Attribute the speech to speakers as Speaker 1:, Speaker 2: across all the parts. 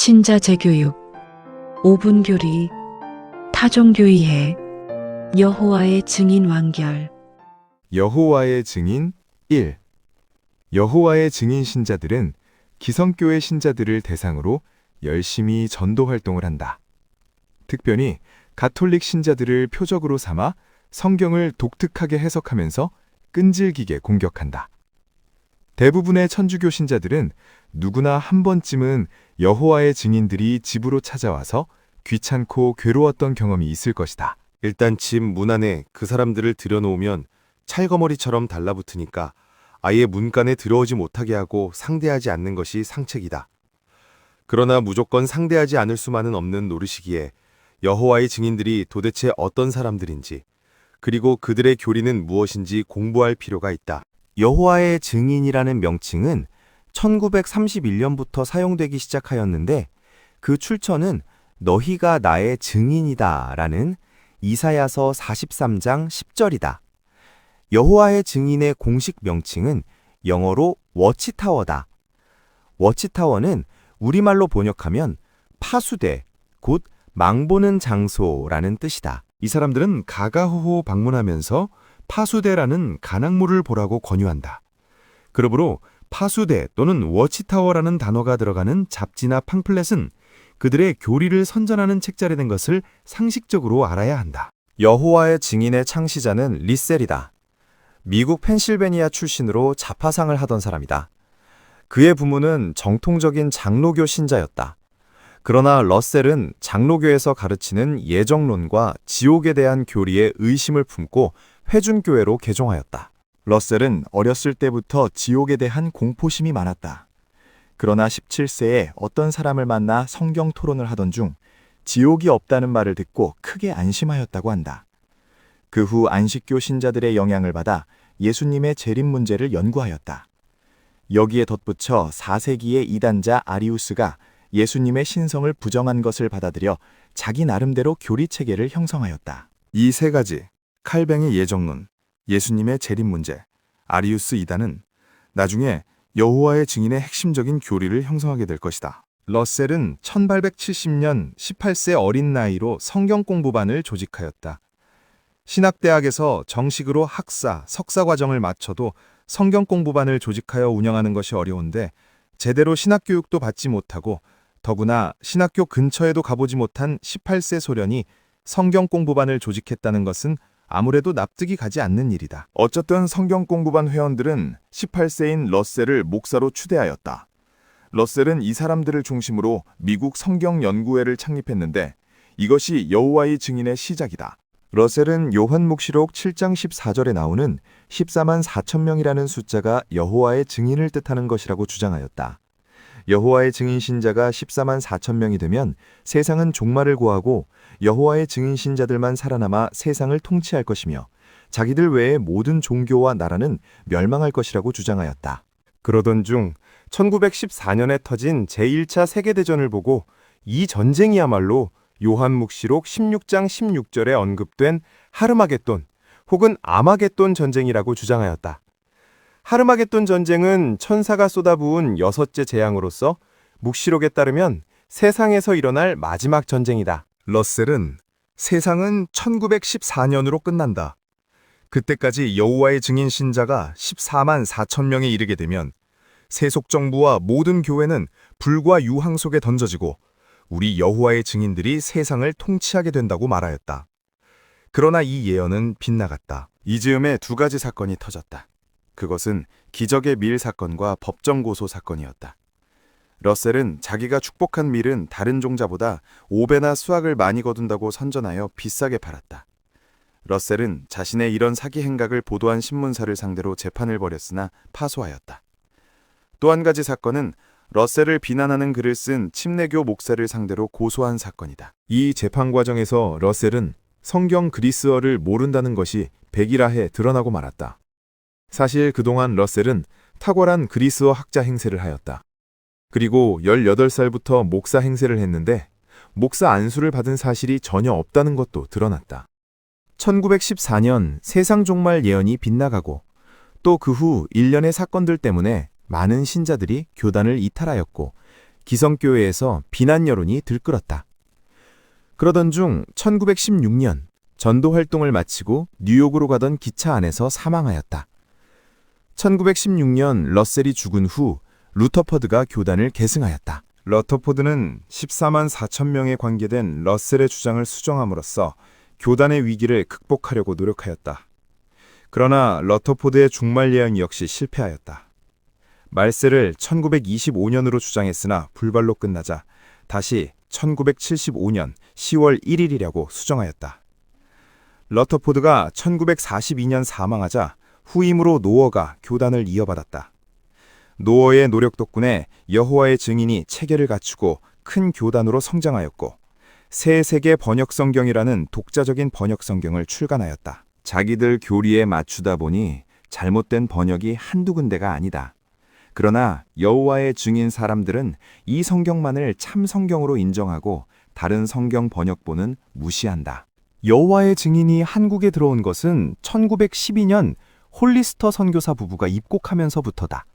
Speaker 1: 신자 재교육, 5분 교리, 타종교 이해, 여호와의 증인 완결.
Speaker 2: 여호와의 증인 1. 여호와의 증인 신자들은 기성교회 신자들을 대상으로 열심히 전도 활동을 한다. 특별히 가톨릭 신자들을 표적으로 삼아 성경을 독특하게 해석하면서 끈질기게 공격한다. 대부분의 천주교 신자들은 누구나 한 번쯤은 여호와의 증인들이 집으로 찾아와서 귀찮고 괴로웠던 경험이 있을 것이다.
Speaker 3: 일단 집 문 안에 그 사람들을 들여놓으면 찰거머리처럼 달라붙으니까 아예 문간에 들어오지 못하게 하고 상대하지 않는 것이 상책이다. 그러나 무조건 상대하지 않을 수만은 없는 노릇이기에 여호와의 증인들이 도대체 어떤 사람들인지, 그리고 그들의 교리는 무엇인지 공부할 필요가 있다.
Speaker 4: 여호와의 증인이라는 명칭은 1931년부터 사용되기 시작하였는데, 그 출처는 너희가 나의 증인이다 라는 이사야서 43장 10절이다. 여호와의 증인의 공식 명칭은 영어로 워치타워다. 워치타워는 우리말로 번역하면 파수대, 곧 망보는 장소라는 뜻이다.
Speaker 2: 이 사람들은 가가호호 방문하면서 파수대라는 가낙물을 보라고 권유한다. 그러므로 파수대 또는 워치타워라는 단어가 들어가는 잡지나 팜플렛은 그들의 교리를 선전하는 책자리 된 것을 상식적으로 알아야 한다.
Speaker 4: 여호와의 증인의 창시자는 리셀이다. 미국 펜실베니아 출신으로 자파상을 하던 사람이다. 그의 부모는 정통적인 장로교 신자였다. 그러나 러셀은 장로교에서 가르치는 예정론과 지옥에 대한 교리에 의심을 품고 회중교회로 개종하였다.
Speaker 5: 러셀은 어렸을 때부터 지옥에 대한 공포심이 많았다. 그러나 17세에 어떤 사람을 만나 성경 토론을 하던 중 지옥이 없다는 말을 듣고 크게 안심하였다고 한다. 그 후 안식교 신자들의 영향을 받아 예수님의 재림 문제를 연구하였다. 여기에 덧붙여 4세기의 이단자 아리우스가 예수님의 신성을 부정한 것을 받아들여 자기 나름대로 교리 체계를 형성하였다.
Speaker 2: 이 세 가지, 칼뱅의 예정론, 예수님의 재림 문제, 아리우스 이단은 나중에 여호와의 증인의 핵심적인 교리를 형성하게 될 것이다. 러셀은 1870년 18세 어린 나이로 성경 공부반을 조직하였다. 신학대학에서 정식으로 학사, 석사 과정을 마쳐도 성경 공부반을 조직하여 운영하는 것이 어려운데 제대로 신학교육도 받지 못하고 더구나 신학교 근처에도 가보지 못한 18세 소련이 성경 공부반을 조직했다는 것은 아무래도 납득이 가지 않는 일이다.
Speaker 5: 어쨌든 성경 공부반 회원들은 18세인 러셀을 목사로 추대하였다. 러셀은 이 사람들을 중심으로 미국 성경연구회를 창립했는데 이것이 여호와의 증인의 시작이다. 러셀은 요한묵시록 7장 14절에 나오는 14만 4천 명이라는 숫자가 여호와의 증인을 뜻하는 것이라고 주장하였다. 여호와의 증인 신자가 14만 4천 명이 되면 세상은 종말을 고하고 여호와의 증인 신자들만 살아남아 세상을 통치할 것이며 자기들 외의 모든 종교와 나라는 멸망할 것이라고 주장하였다.
Speaker 3: 그러던 중 1914년에 터진 제1차 세계대전을 보고 이 전쟁이야말로 요한묵시록 16장 16절에 언급된 하르마겟돈 혹은 아마겟돈 전쟁이라고 주장하였다. 하르마겟돈 전쟁은 천사가 쏟아부은 6째 재앙으로서 묵시록에 따르면 세상에서 일어날 마지막 전쟁이다.
Speaker 2: 러셀은 세상은 1914년으로 끝난다. 그때까지 여호와의 증인 신자가 14만 4천 명에 이르게 되면 세속정부와 모든 교회는 불과 유황 속에 던져지고 우리 여호와의 증인들이 세상을 통치하게 된다고 말하였다. 그러나 이 예언은 빗나갔다.
Speaker 3: 이 즈음에 두 가지 사건이 터졌다. 그것은 기적의 밀 사건과 법정 고소 사건이었다. 러셀은 자기가 축복한 밀은 다른 종자보다 5배나 수확을 많이 거둔다고 선전하여 비싸게 팔았다. 러셀은 자신의 이런 사기 행각을 보도한 신문사를 상대로 재판을 벌였으나 파소하였다. 또 한 가지 사건은 러셀을 비난하는 글을 쓴 침례교 목사를 상대로 고소한 사건이다.
Speaker 2: 이 재판 과정에서 러셀은 성경 그리스어를 모른다는 것이 백일하에 드러나고 말았다. 사실 그동안 러셀은 탁월한 그리스어 학자 행세를 하였다. 그리고 18살부터 목사 행세를 했는데 목사 안수를 받은 사실이 전혀 없다는 것도 드러났다.
Speaker 4: 1914년 세상 종말 예언이 빗나가고 또 그 후 일련의 사건들 때문에 많은 신자들이 교단을 이탈하였고 기성교회에서 비난 여론이 들끓었다. 그러던 중 1916년 전도 활동을 마치고 뉴욕으로 가던 기차 안에서 사망하였다. 1916년 러셀이 죽은 후 루터퍼드가 교단을 계승하였다.
Speaker 2: 러터포드는 14만 4천 명에 관계된 러셀의 주장을 수정함으로써 교단의 위기를 극복하려고 노력하였다. 그러나 러터포드의 종말 예언 역시 실패하였다. 말세를 1925년으로 주장했으나 불발로 끝나자 다시 1975년 10월 1일이라고 수정하였다. 러터포드가 1942년 사망하자 후임으로 노어가 교단을 이어받았다. 노어의 노력 덕분에 여호와의 증인이 체계를 갖추고 큰 교단으로 성장하였고 새 세계 번역성경이라는 독자적인 번역성경을 출간하였다. 자기들 교리에 맞추다 보니 잘못된 번역이 한두 군데가 아니다. 그러나 여호와의 증인 사람들은 이 성경만을 참 성경으로 인정하고 다른 성경 번역본은 무시한다.
Speaker 4: 여호와의 증인이 한국에 들어온 것은 1912년 홀리스터 선교사 부부가 입국하면서부터다.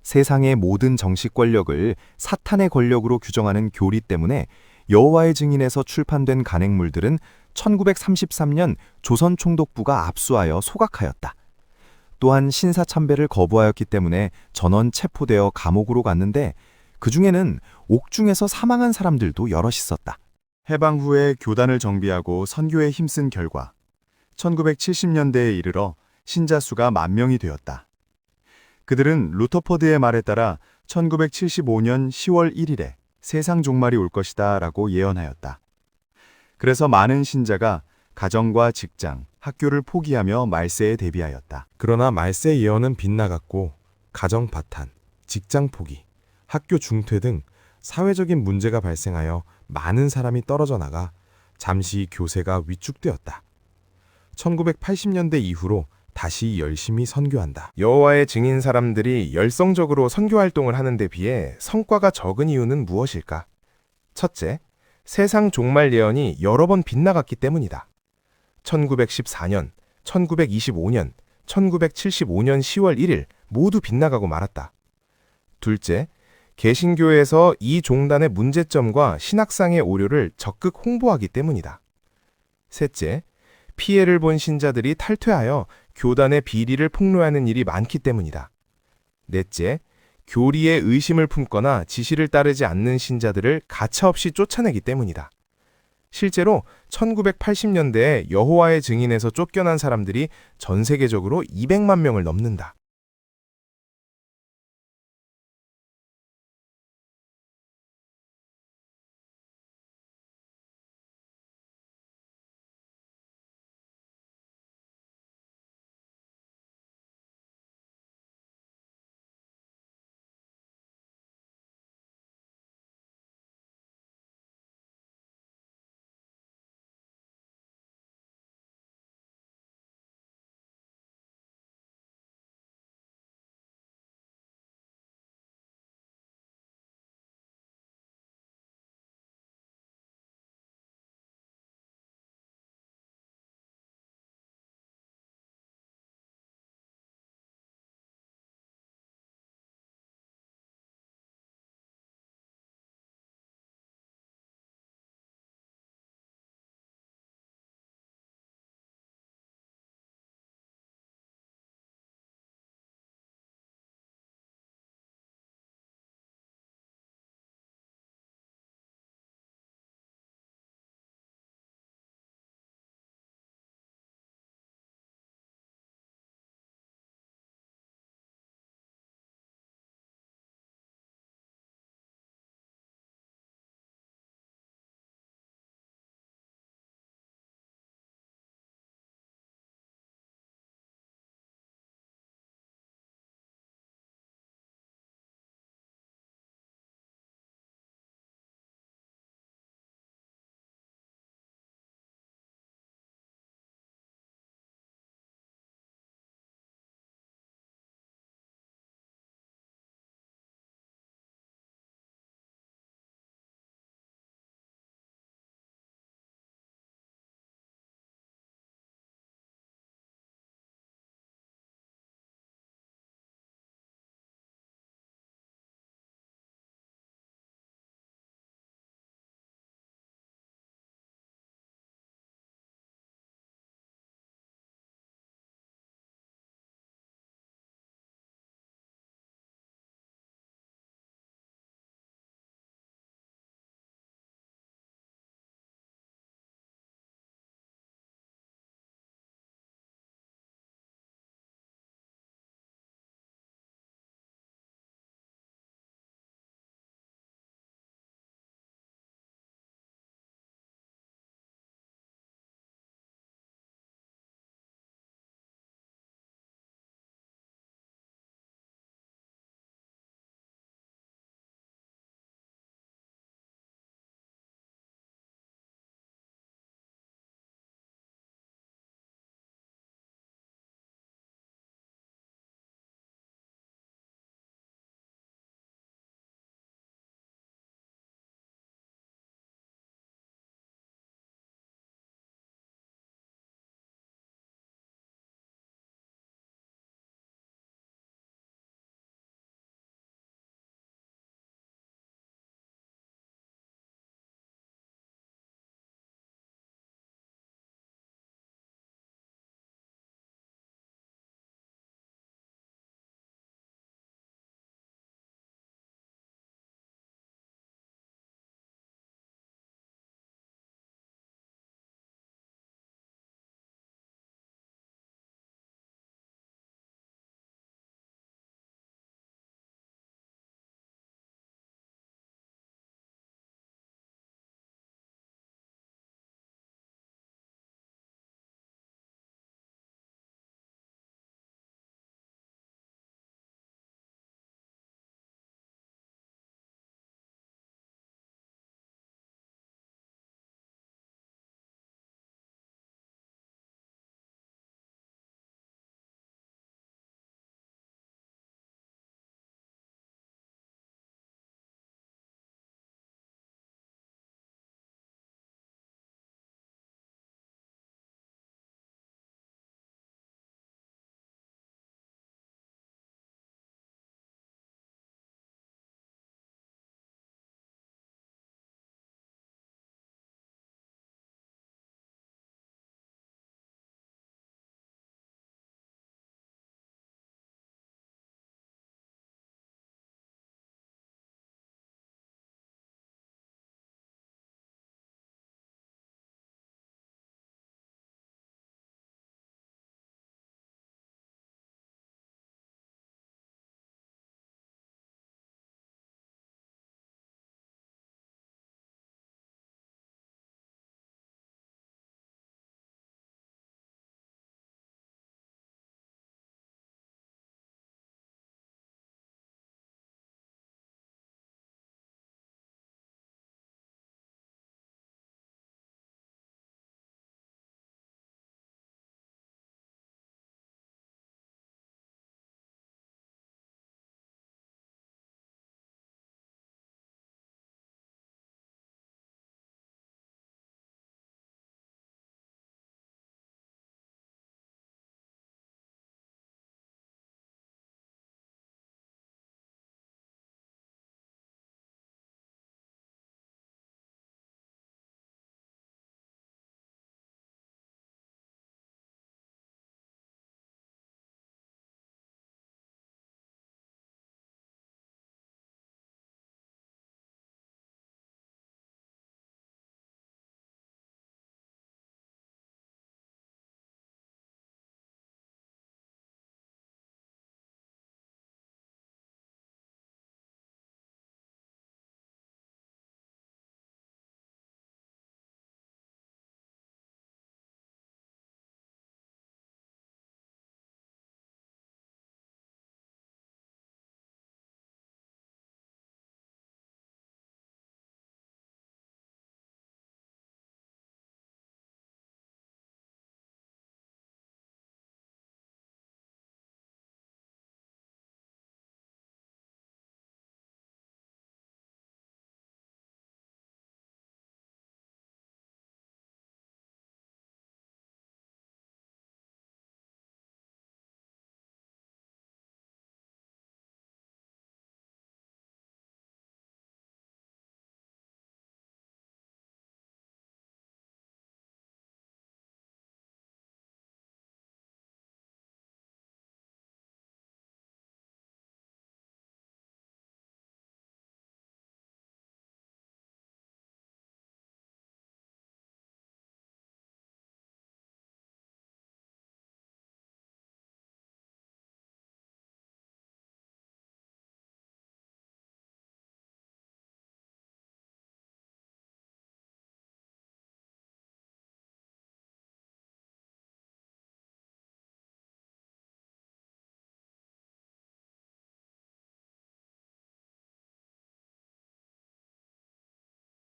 Speaker 4: 세상의 모든 정식 권력을 사탄의 권력으로 규정하는 교리 때문에 여호와의 증인에서 출판된 간행물들은 1933년 조선총독부가 압수하여 소각하였다. 또한 신사참배를 거부하였기 때문에 전원 체포되어 감옥으로 갔는데 그 중에는 옥중에서 사망한 사람들도 여럿 있었다.
Speaker 2: 해방 후에 교단을 정비하고 선교에 힘쓴 결과 1970년대에 이르러 신자 수가 10,000명이 되었다. 그들은 루터퍼드의 말에 따라 1975년 10월 1일에 세상 종말이 올 것이다 라고 예언하였다. 그래서 많은 신자가 가정과 직장, 학교를 포기하며 말세에 대비하였다.
Speaker 6: 그러나 말세 예언은 빗나갔고 가정 파탄, 직장 포기, 학교 중퇴 등 사회적인 문제가 발생하여 많은 사람이 떨어져 나가 잠시 교세가 위축되었다. 1980년대 이후로 다시 열심히 선교한다. 여호와의 증인 사람들이 열성적으로 선교 활동을 하는 데 비해 성과가 적은 이유는 무엇일까? 첫째, 세상 종말 예언이 여러 번 빗나갔기 때문이다. 1914년, 1925년, 1975년 10월 1일 모두 빗나가고 말았다. 둘째, 개신교에서 이 종단의 문제점과 신학상의 오류를 적극 홍보하기 때문이다. 셋째, 피해를 본 신자들이 탈퇴하여 교단의 비리를 폭로하는 일이 많기 때문이다. 넷째, 교리에 의심을 품거나 지시를 따르지 않는 신자들을 가차없이 쫓아내기 때문이다. 실제로 1980년대에 여호와의 증인에서 쫓겨난 사람들이 전 세계적으로 200만 명을 넘는다.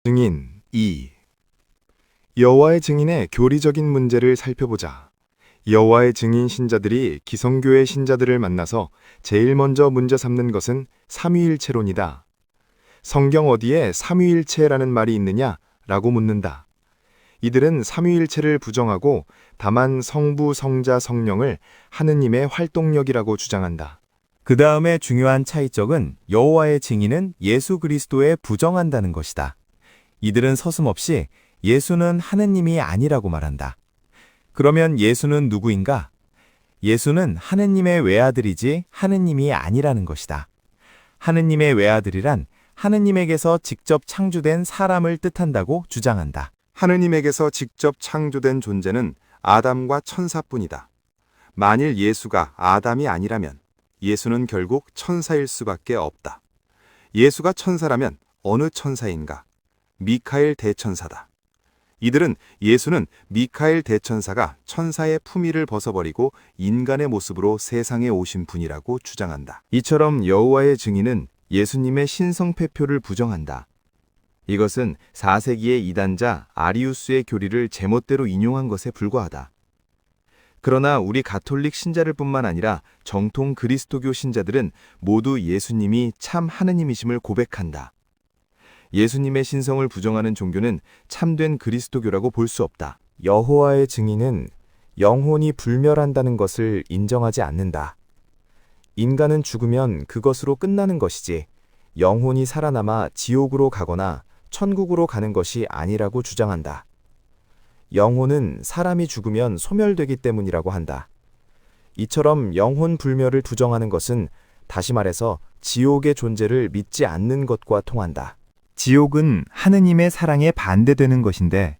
Speaker 2: 증인 2. 여호와의 증인의 교리적인 문제를 살펴보자. 여호와의 증인 신자들이 기성교의 신자들을 만나서 제일 먼저 문제 삼는 것은 삼위일체론이다. 성경 어디에 삼위일체라는 말이 있느냐? 라고 묻는다. 이들은 삼위일체를 부정하고 다만 성부, 성자, 성령을 하느님의 활동력이라고 주장한다.
Speaker 4: 그 다음에 중요한 차이점은 여호와의 증인은 예수 그리스도에 부정한다는 것이다. 이들은 서슴없이 예수는 하느님이 아니라고 말한다. 그러면 예수는 누구인가? 예수는 하느님의 외아들이지 하느님이 아니라는 것이다. 하느님의 외아들이란 하느님에게서 직접 창조된 사람을 뜻한다고 주장한다.
Speaker 3: 하느님에게서 직접 창조된 존재는 아담과 천사뿐이다. 만일 예수가 아담이 아니라면 예수는 결국 천사일 수밖에 없다. 예수가 천사라면 어느 천사인가? 미카엘 대천사다. 이들은 예수는 미카엘 대천사가 천사의 품위를 벗어버리고 인간의 모습으로 세상에 오신 분이라고 주장한다. 이처럼 여호와의 증인은 예수님의 신성폐표를 부정한다. 이것은 4세기의 이단자 아리우스의 교리를 제멋대로 인용한 것에 불과하다. 그러나 우리 가톨릭 신자들 뿐만 아니라 정통 그리스도교 신자들은 모두 예수님이 참 하느님이심을 고백한다. 예수님의 신성을 부정하는 종교는 참된 그리스도교라고 볼 수 없다.
Speaker 4: 여호와의 증인은 영혼이 불멸한다는 것을 인정하지 않는다. 인간은 죽으면 그것으로 끝나는 것이지 영혼이 살아남아 지옥으로 가거나 천국으로 가는 것이 아니라고 주장한다. 영혼은 사람이 죽으면 소멸되기 때문이라고 한다. 이처럼 영혼 불멸을 부정하는 것은 다시 말해서 지옥의 존재를 믿지 않는 것과 통한다.
Speaker 7: 지옥은 하느님의 사랑에 반대되는 것인데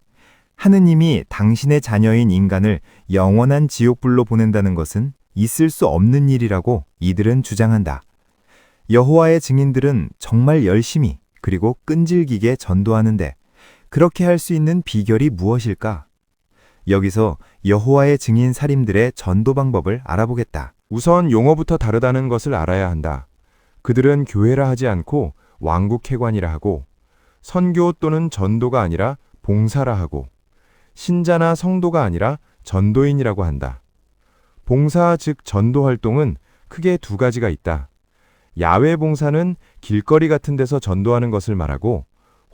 Speaker 7: 하느님이 당신의 자녀인 인간을 영원한 지옥불로 보낸다는 것은 있을 수 없는 일이라고 이들은 주장한다. 여호와의 증인들은 정말 열심히 그리고 끈질기게 전도하는데 그렇게 할 수 있는 비결이 무엇일까? 여기서 여호와의 증인 사림들의 전도 방법을 알아보겠다.
Speaker 6: 우선 용어부터 다르다는 것을 알아야 한다. 그들은 교회라 하지 않고 왕국회관이라 하고 선교 또는 전도가 아니라 봉사라 하고 신자나 성도가 아니라 전도인이라고 한다. 봉사 즉 전도 활동은 크게 두 가지가 있다. 야외 봉사는 길거리 같은 데서 전도하는 것을 말하고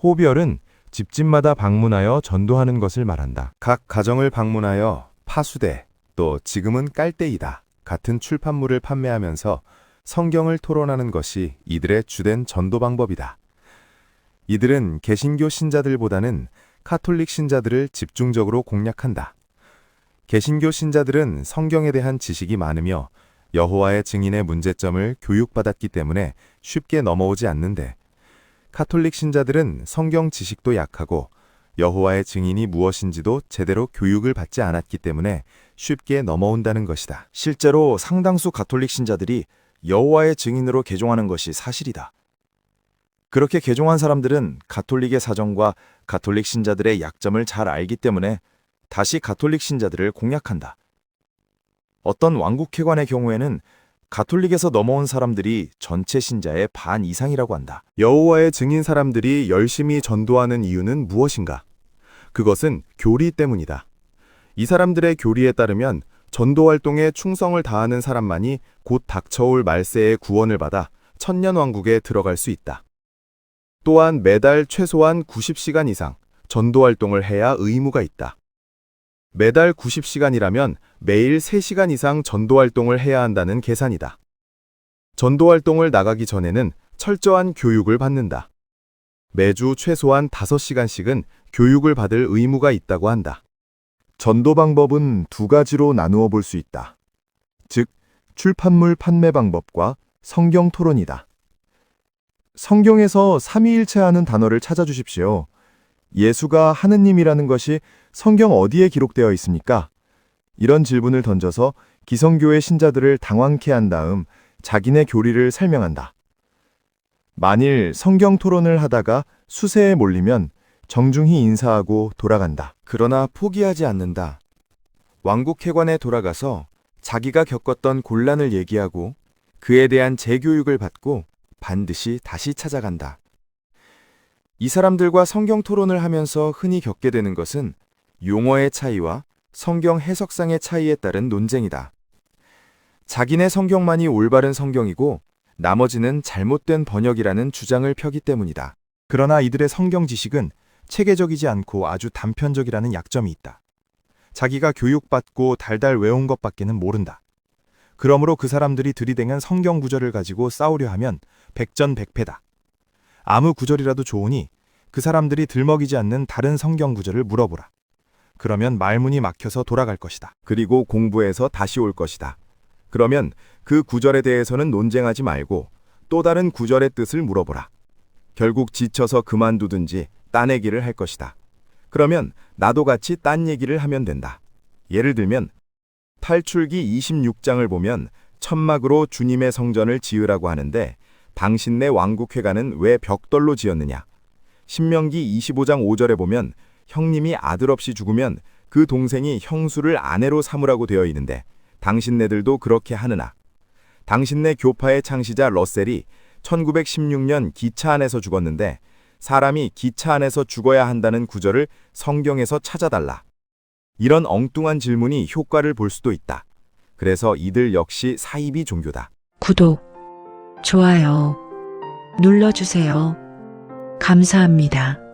Speaker 6: 호별은 집집마다 방문하여 전도하는 것을 말한다.
Speaker 3: 각 가정을 방문하여 파수대, 또 지금은 깔때이다 같은 출판물을 판매하면서 성경을 토론하는 것이 이들의 주된 전도 방법이다. 이들은 개신교 신자들보다는 카톨릭 신자들을 집중적으로 공략한다. 개신교 신자들은 성경에 대한 지식이 많으며 여호와의 증인의 문제점을 교육받았기 때문에 쉽게 넘어오지 않는데 카톨릭 신자들은 성경 지식도 약하고 여호와의 증인이 무엇인지도 제대로 교육을 받지 않았기 때문에 쉽게 넘어온다는 것이다. 실제로 상당수 가톨릭 신자들이 여호와의 증인으로 개종하는 것이 사실이다. 그렇게 개종한 사람들은 가톨릭의 사정과 가톨릭 신자들의 약점을 잘 알기 때문에 다시 가톨릭 신자들을 공략한다. 어떤 왕국회관의 경우에는 가톨릭에서 넘어온 사람들이 전체 신자의 반 이상이라고 한다. 여호와의 증인 사람들이 열심히 전도하는 이유는 무엇인가? 그것은 교리 때문이다. 이 사람들의 교리에 따르면 전도 활동에 충성을 다하는 사람만이 곧 닥쳐올 말세의 구원을 받아 천년왕국에 들어갈 수 있다. 또한 매달 최소한 90시간 이상 전도 활동을 해야 의무가 있다. 매달 90시간이라면 매일 3시간 이상 전도 활동을 해야 한다는 계산이다. 전도 활동을 나가기 전에는 철저한 교육을 받는다. 매주 최소한 5시간씩은 교육을 받을 의무가 있다고 한다. 전도 방법은 두 가지로 나누어 볼 수 있다. 즉, 출판물 판매 방법과 성경 토론이다. 성경에서 삼위일체하는 단어를 찾아주십시오. 예수가 하느님이라는 것이 성경 어디에 기록되어 있습니까? 이런 질문을 던져서 기성교의 신자들을 당황케 한 다음 자기네 교리를 설명한다. 만일 성경 토론을 하다가 수세에 몰리면 정중히 인사하고 돌아간다. 그러나 포기하지 않는다. 왕국회관에 돌아가서 자기가 겪었던 곤란을 얘기하고 그에 대한 재교육을 받고 반드시 다시 찾아간다. 이 사람들과 성경 토론을 하면서 흔히 겪게 되는 것은 용어의 차이와 성경 해석상의 차이에 따른 논쟁이다. 자기네 성경만이 올바른 성경이고 나머지는 잘못된 번역이라는 주장을 펴기 때문이다.
Speaker 4: 그러나 이들의 성경 지식은 체계적이지 않고 아주 단편적이라는 약점이 있다. 자기가 교육받고 달달 외운 것밖에는 모른다. 그러므로 그 사람들이 들이대는 성경 구절을 가지고 싸우려 하면 백전백패다. 아무 구절이라도 좋으니 그 사람들이 들먹이지 않는 다른 성경 구절을 물어보라. 그러면 말문이 막혀서 돌아갈 것이다.
Speaker 3: 그리고 공부해서 다시 올 것이다. 그러면 그 구절에 대해서는 논쟁하지 말고 또 다른 구절의 뜻을 물어보라. 결국 지쳐서 그만두든지 딴 얘기를 할 것이다. 그러면 나도 같이 딴 얘기를 하면 된다. 예를 들면 탈출기 26장을 보면 천막으로 주님의 성전을 지으라고 하는데 당신네 왕국회관은 왜 벽돌로 지었느냐? 신명기 25장 5절에 보면 형님이 아들 없이 죽으면 그 동생이 형수를 아내로 삼으라고 되어 있는데 당신네들도 그렇게 하느냐? 당신네 교파의 창시자 러셀이 1916년 기차 안에서 죽었는데 사람이 기차 안에서 죽어야 한다는 구절을 성경에서 찾아달라. 이런 엉뚱한 질문이 효과를 볼 수도 있다. 그래서 이들 역시 사이비 종교다.
Speaker 1: 구독, 좋아요 눌러주세요. 감사합니다.